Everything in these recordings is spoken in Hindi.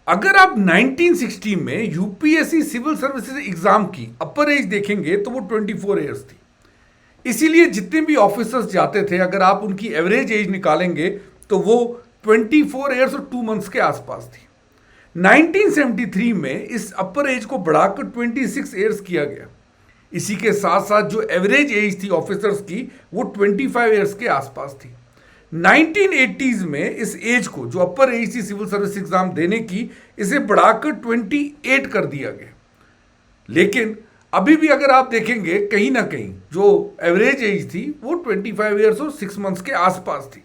अगर आप 1960 में यूपीएससी सिविल सर्विसेज एग्जाम की अपर एज देखेंगे तो वो 24 ईयर्स थी। इसीलिए जितने भी ऑफिसर्स जाते थे, अगर आप उनकी एवरेज एज निकालेंगे तो वो 24 ईयर्स और 2 मंथ्स के आसपास थी। 1973 में इस अपर एज को बढ़ाकर 26 ईयर्स किया गया। इसी के साथ साथ जो एवरेज एज थी ऑफिसर्स की वो 25 ईयर्स के आसपास थी। 1980s में इस एज को, जो अपर एज थी सिविल सर्विस एग्जाम देने की, इसे बढ़ाकर 28 कर दिया गया। लेकिन अभी भी अगर आप देखेंगे कहीं ना कहीं जो एवरेज एज थी वो 25 ईयर्स और 6 मंथ्स के आसपास थी।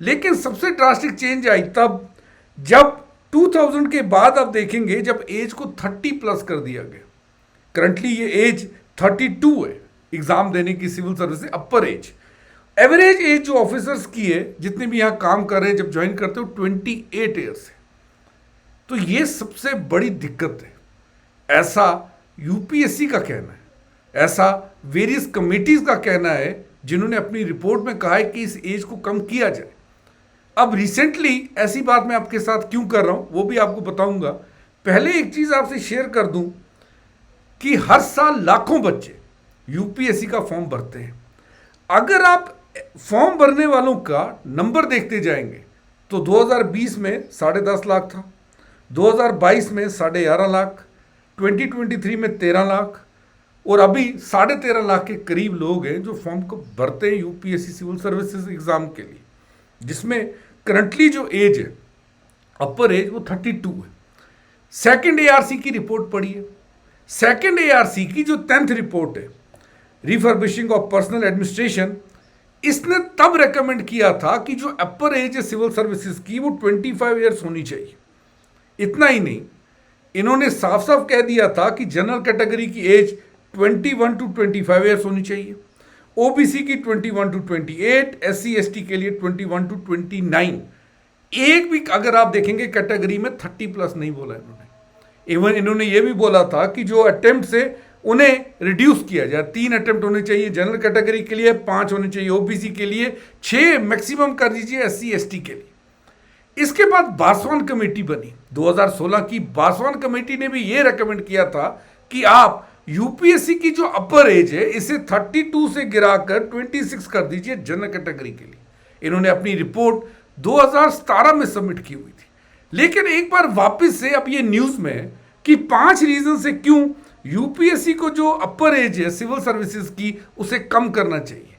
लेकिन सबसे ड्रास्टिक चेंज आई तब जब 2000 के बाद आप देखेंगे जब एज को 30 प्लस कर दिया गया। करंटली ये एज 32 है एग्जाम देने की सिविल सर्विस से अपर एज। एवरेज एज जो ऑफिसर्स की है, जितने भी यहां काम कर रहे हैं, जब ज्वाइन करते हो 28 ईयर्स है। तो ये सबसे बड़ी दिक्कत है, ऐसा यूपीएससी का कहना है, ऐसा वेरियस कमेटीज का कहना है जिन्होंने अपनी रिपोर्ट में कहा है कि इस एज को कम किया जाए। अब रिसेंटली ऐसी बात मैं आपके साथ क्यों कर रहा हूं वो भी आपको बताऊंगा। पहले एक चीज आपसे शेयर कर दूं कि हर साल लाखों बच्चे यूपीएससी का फॉर्म भरते हैं। अगर आप फॉर्म भरने वालों का नंबर देखते जाएंगे तो 2020 में 10.5 लाख था, 2022 में 11.5 लाख, 2023 में 13 लाख और अभी 13.5 लाख के करीब लोग हैं जो फॉर्म को भरते हैं यूपीएससी सिविल सर्विसेज एग्जाम के लिए, जिसमें करंटली जो एज है अपर एज वो 32 है। सेकंड एआरसी की रिपोर्ट पढ़िए। सेकंड एआरसी की जो 10th रिपोर्ट है, रिफर्बिशिंग ऑफ पर्सनल एडमिनिस्ट्रेशन, इसने तब रेकमेंड किया था कि जो अपर एज है सिविल सर्विसेज की वो 25 ईयर्स होनी चाहिए। इतना ही नहीं, इन्होंने साफ साफ कह दिया था कि जनरल कैटेगरी की एज 21 to 25 ईयर्स होनी चाहिए, ओबीसी की 21 to 28, एससी एसटी के लिए 21 to 29। एक भी अगर आप देखेंगे कैटेगरी में 30 प्लस नहीं बोला इन्होंने। इवन इन्होंने ये भी बोला था कि जो अटेम्प्ट है उन्हें रिड्यूस किया जाए, 3 अटेम्प्ट होने चाहिए जनरल कैटेगरी के लिए, 5 होने चाहिए ओबीसी के लिए, 6 मैक्सिमम कर दीजिए एससी एसटी के लिए। इसके बाद बासवान कमेटी बनी 2016 की। बासवान कमेटी ने भी ये रेकमेंड किया था कि आप यूपीएससी की जो अपर एज है इसे 32 से गिराकर 26 कर दीजिए जनरल कैटेगरी के लिए। इन्होंने अपनी रिपोर्ट 2017 में सबमिट की हुई थी। लेकिन एक बार वापस से अब ये न्यूज में है कि 5 रीजन से क्यों यूपीएससी को जो अपर एज है सिविल सर्विसेज की उसे कम करना चाहिए,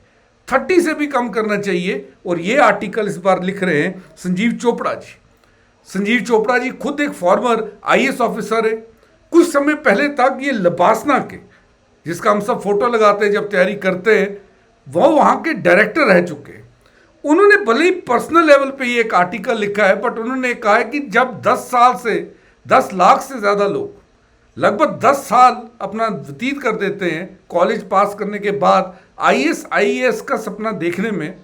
30 से भी कम करना चाहिए। और ये आर्टिकल इस बार लिख रहे हैं संजीव चोपड़ा जी। संजीव चोपड़ा जी खुद एक फॉर्मर आईएएस ऑफिसर है। कुछ समय पहले तक ये लबासना के, जिसका हम सब फोटो लगाते हैं जब तैयारी करते हैं, वो वहां के डायरेक्टर रह चुके हैं। उन्होंने भले ही पर्सनल लेवल पे ये एक आर्टिकल लिखा है, बट उन्होंने कहा है कि जब 10 साल से 10 लाख से ज्यादा लोग लगभग 10 साल अपना व्यतीत कर देते हैं कॉलेज पास करने के बाद आईएएस आईएएस का सपना देखने में,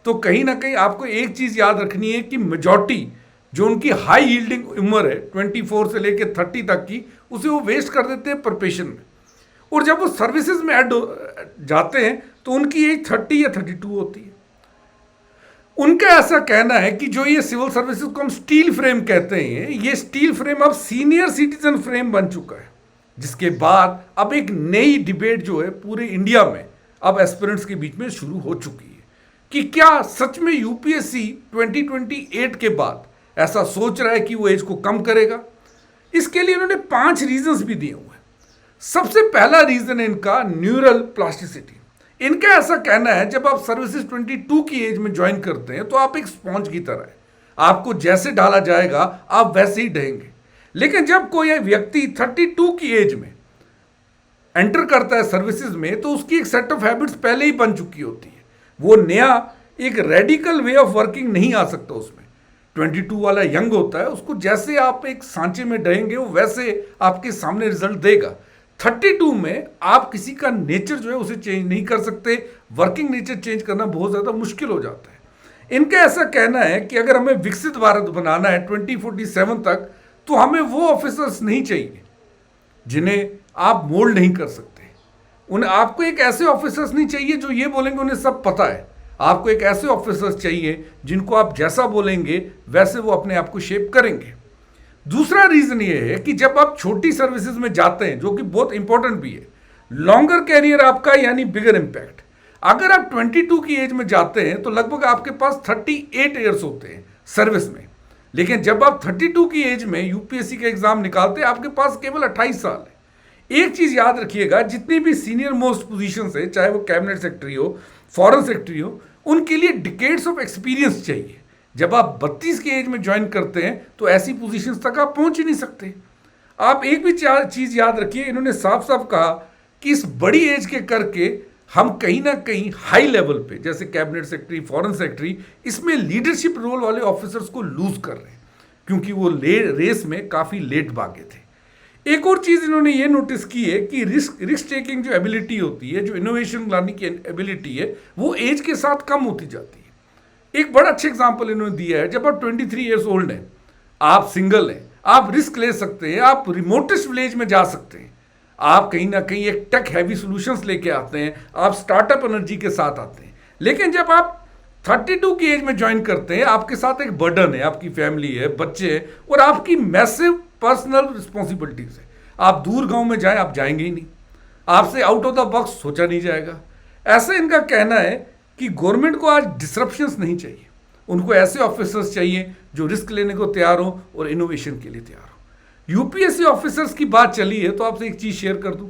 तो कहीं ना कहीं आपको एक चीज याद रखनी है कि मेजॉरिटी जो उनकी हाई यील्डिंग उम्र है 24 से लेकर 30 तक की, उसे वो वेस्ट कर देते हैं प्रिपरेशन में। और जब वो सर्विसेज में ऐड जाते हैं तो उनकी एज 30 या 32 होती है। उनका ऐसा कहना है कि जो ये सिविल सर्विसेज को हम स्टील फ्रेम कहते हैं, ये स्टील फ्रेम अब सीनियर सिटीजन फ्रेम बन चुका है, जिसके बाद अब एक नई डिबेट जो है पूरे इंडिया में अब एस्पिरेंट्स के बीच में शुरू हो चुकी है कि क्या सच में यूपीएससी 2028 के बाद ऐसा सोच रहा है कि वो एज को कम करेगा। इसके लिए उन्होंने 5 रीजंस भी दिए हुए हैं। सबसे पहला रीजन है इनका न्यूरल प्लास्टिसिटी। इनका ऐसा कहना है जब आप सर्विसेज 22 की एज में ज्वाइन करते हैं तो आप एक स्पॉन्ज की तरह है, आपको जैसे डाला जाएगा आप वैसे ही ढहेंगे। लेकिन जब कोई व्यक्ति 32 की एज में एंटर करता है सर्विसेज में तो उसकी एक सेट ऑफ हैबिट्स पहले ही बन चुकी होती है। वो नया एक रेडिकल वे ऑफ वर्किंग नहीं आ सकता उसमें। 22 वाला यंग होता है, उसको जैसे आप एक सांचे में ढहेंगे वो वैसे आपके सामने रिजल्ट देगा। 32 में आप किसी का नेचर जो है उसे चेंज नहीं कर सकते, वर्किंग नेचर चेंज करना बहुत ज़्यादा मुश्किल हो जाता है। इनका ऐसा कहना है कि अगर हमें विकसित भारत बनाना है 2047 तक, तो हमें वो ऑफिसर्स नहीं चाहिए जिन्हें आप मोल्ड नहीं कर सकते। उन्हें आपको एक ऐसे ऑफिसर्स नहीं चाहिए जो ये बोलेंगे उन्हें सब पता है। आपको एक ऐसे ऑफिसर्स चाहिए जिनको आप जैसा बोलेंगे वैसे वो अपने आप को शेप करेंगे। दूसरा रीजन ये है कि जब आप छोटी सर्विसेज में जाते हैं, जो कि बहुत इंपॉर्टेंट भी है, लॉन्गर कैरियर आपका यानी बिगर इंपैक्ट। अगर आप 22 की एज में जाते हैं तो लगभग आपके पास 38 ईयर्स होते हैं सर्विस में, लेकिन जब आप 32 की एज में यूपीएससी का एग्जाम निकालते हैं आपके पास केवल 28 साल है। एक चीज याद रखिएगा, जितनी भी सीनियर मोस्ट पोजीशन है, चाहे वो कैबिनेट सेक्रेटरी हो, फॉरेन सेक्रेटरी हो, उनके लिए डिकेड्स ऑफ एक्सपीरियंस चाहिए। जब आप 32 की एज में ज्वाइन करते हैं तो ऐसी पोजीशंस तक आप पहुंच ही नहीं सकते। आप एक भी चीज याद रखिए, इन्होंने साफ साफ कहा कि इस बड़ी एज के करके हम कहीं ना कहीं हाई लेवल पे, जैसे कैबिनेट सेक्रेटरी, फॉरेन सेक्रेटरी, इसमें लीडरशिप रोल वाले ऑफिसर्स को लूज कर रहे हैं, क्योंकि वो रेस में काफी लेट भागे थे। एक और चीज इन्होंने ये नोटिस की है कि रिस्क टेकिंग जो एबिलिटी होती है, जो इनोवेशन लाने की एबिलिटी है, वो एज के साथ कम होती जाती है। एक बड़ा अच्छा एग्जाम्पल इन्होंने दिया है, जब आप 23 ईयर्स ओल्ड हैं, आप सिंगल हैं, आप रिस्क ले सकते हैं, आप रिमोटेस्ट विलेज में जा सकते हैं, आप कहीं ना कहीं एक टेक हैवी सॉल्यूशंस लेके आते हैं, आप स्टार्टअप एनर्जी के साथ आते हैं। लेकिन जब आप 32 की एज में ज्वाइन करते हैं, आपके साथ एक बर्डन है, आपकी फैमिली है, बच्चे हैं, और आपकी मैसिव पर्सनल रिस्पॉन्सिबिलिटीज है। आप दूर गांव में जाएं, आप जाएंगे ही नहीं, आपसे आउट ऑफ द बॉक्स सोचा नहीं जाएगा। ऐसे इनका कहना है कि गवर्नमेंट को आज डिसरप्शंस नहीं चाहिए, उनको ऐसे ऑफिसर्स चाहिए जो रिस्क लेने को तैयार हो और इनोवेशन के लिए तैयार हो। यूपीएससी ऑफिसर्स की बात चली है तो आपसे एक चीज शेयर कर दूं,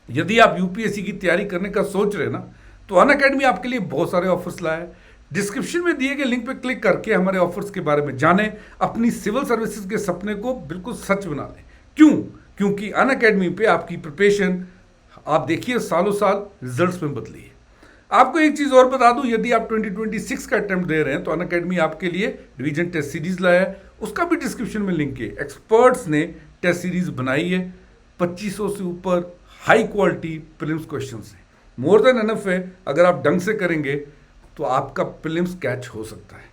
यदि आप यूपीएससी की तैयारी करने का सोच रहे हैं ना, तो अनअकैडमी आपके लिए बहुत सारे ऑफर्स लाया है। डिस्क्रिप्शन में दिए गए लिंक पे क्लिक करके हमारे ऑफर्स के बारे में जानें, अपनी सिविल सर्विसेज के सपने को बिल्कुल सच बना लें। क्यों? क्योंकि अनअकैडमी पे आपकी प्रिपरेशन आप देखिए सालों साल रिजल्ट्स में बदली है। आपको एक चीज और बता दूं, यदि आप 2026 का अटेम्प्ट दे रहे हैं तो अनअकैडमी आपके लिए डिवीजन टेस्ट सीरीज लाया है, उसका भी डिस्क्रिप्शन में लिंक है। एक्सपर्ट्स ने टेस्ट सीरीज बनाई है, 2500 से ऊपर हाई क्वालिटी प्रीलिम्स क्वेश्चंस हैं, मोर देन एनफ है। अगर आप ढंग से करेंगे तो आपका प्रीलिम्स कैच हो सकता है।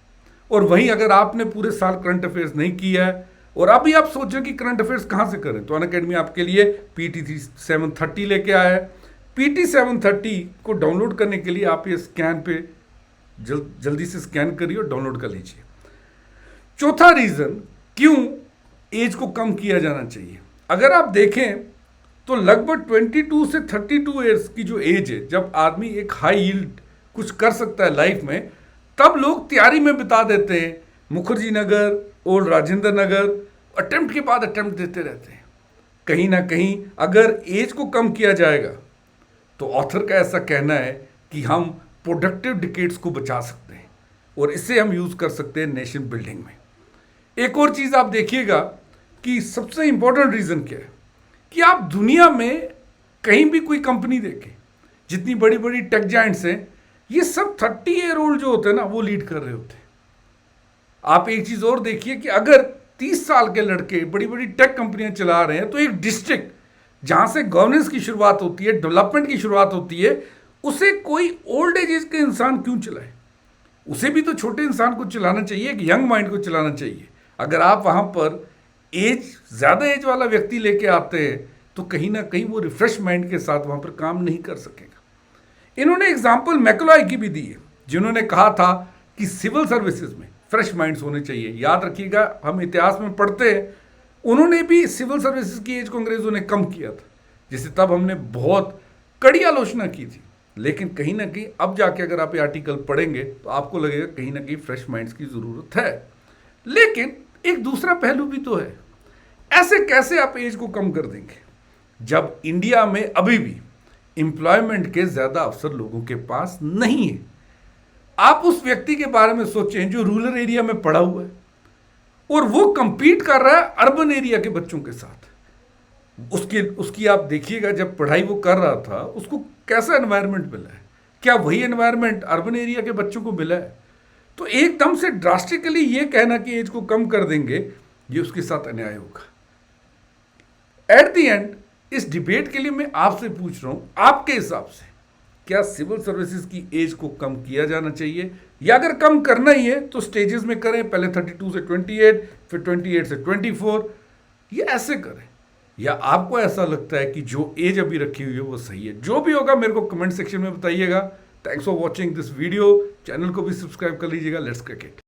और वहीं अगर आपने पूरे साल करंट अफेयर्स नहीं किया है और अभी आप सोच रहे हैं कि करंट अफेयर्स कहां से करें, तो अनअकैडमी आपके लिए PT 730 लेके आया है। PT 730 को डाउनलोड करने के लिए आप ये स्कैन पे जल्दी से स्कैन करिए और डाउनलोड कर लीजिए। चौथा रीजन क्यों एज को कम किया जाना चाहिए, अगर आप देखें तो लगभग 22 से 32 ईयर्स की जो एज है, जब आदमी एक हाई यील्ड कुछ कर सकता है लाइफ में, तब लोग तैयारी में बिता देते हैं। मुखर्जी नगर, ओल्ड राजेंद्र नगर, अटेम्प्ट के बाद अटेम्प्ट देते रहते हैं। कहीं ना कहीं अगर एज को कम किया जाएगा तो ऑथर का ऐसा कहना है कि हम प्रोडक्टिव डिकेड्स को बचा सकते हैं और इसे हम यूज कर सकते हैं नेशन बिल्डिंग में। एक और चीज आप देखिएगा कि सबसे इंपॉर्टेंट रीजन क्या है कि आप दुनिया में कहीं भी कोई कंपनी देखें, जितनी बड़ी बड़ी टेक जायंट्स हैं, ये सब 30 ईयर ओल्ड जो होते हैं ना, वो लीड कर रहे होते हैं। आप एक चीज और देखिए कि अगर 30 साल के लड़के बड़ी बड़ी टेक कंपनियां चला रहे हैं, तो एक डिस्ट्रिक्ट जहां से गवर्नेंस की शुरुआत होती है, डेवलपमेंट की शुरुआत होती है, उसे कोई ओल्ड एज के इंसान क्यों चलाए? उसे भी तो छोटे इंसान को चलाना चाहिए, एक यंग माइंड को चलाना चाहिए। अगर आप वहां पर ज्यादा एज वाला व्यक्ति लेके आते हैं तो कहीं ना कहीं वो रिफ्रेश माइंड के साथ वहां पर काम नहीं कर सकेगा। इन्होंने एग्जाम्पल मैकलॉय की भी दी है, जिन्होंने कहा था कि सिविल सर्विसेज में फ्रेश माइंड्स होने चाहिए। याद रखिएगा, हम इतिहास में पढ़ते हैं, उन्होंने भी सिविल सर्विसेज की एज को अंग्रेजों ने कम किया था, जिसे तब हमने बहुत कड़ी आलोचना की थी। लेकिन कहीं ना कहीं अब जाके अगर आप ये आर्टिकल पढ़ेंगे तो आपको लगेगा कहीं ना कहीं फ्रेश माइंड्स की जरूरत है। लेकिन एक दूसरा पहलू भी तो है, ऐसे कैसे आप एज को कम कर देंगे जब इंडिया में अभी भी एम्प्लॉयमेंट के ज्यादा अवसर लोगों के पास नहीं है। आप उस व्यक्ति के बारे में सोचें जो रूरल एरिया में पढ़ा हुआ है और वो कंपीट कर रहा है अर्बन एरिया के बच्चों के साथ। उसकी आप देखिएगा, जब पढ़ाई वो कर रहा था उसको कैसा एनवायरनमेंट मिला है, क्या वही एनवायरनमेंट अर्बन एरिया के बच्चों को मिला है? तो एकदम से ड्रास्टिकली ये कहना कि एज को कम कर देंगे, ये उसके साथ अन्याय होगा। एट द एंड इस डिबेट के लिए मैं आपसे पूछ रहा हूं, आपके हिसाब से क्या सिविल सर्विसेज की एज को कम किया जाना चाहिए, या अगर कम करना ही है तो स्टेजेस में करें, पहले 32 से 28, फिर 28 से 24, ये ऐसे करें, या आपको ऐसा लगता है कि जो एज अभी रखी हुई है वो सही है? जो भी होगा मेरे को कमेंट सेक्शन में बताइएगा। Thanks for watching this video. Channel को भी सब्सक्राइब कर लीजिएगा। Let's cricket.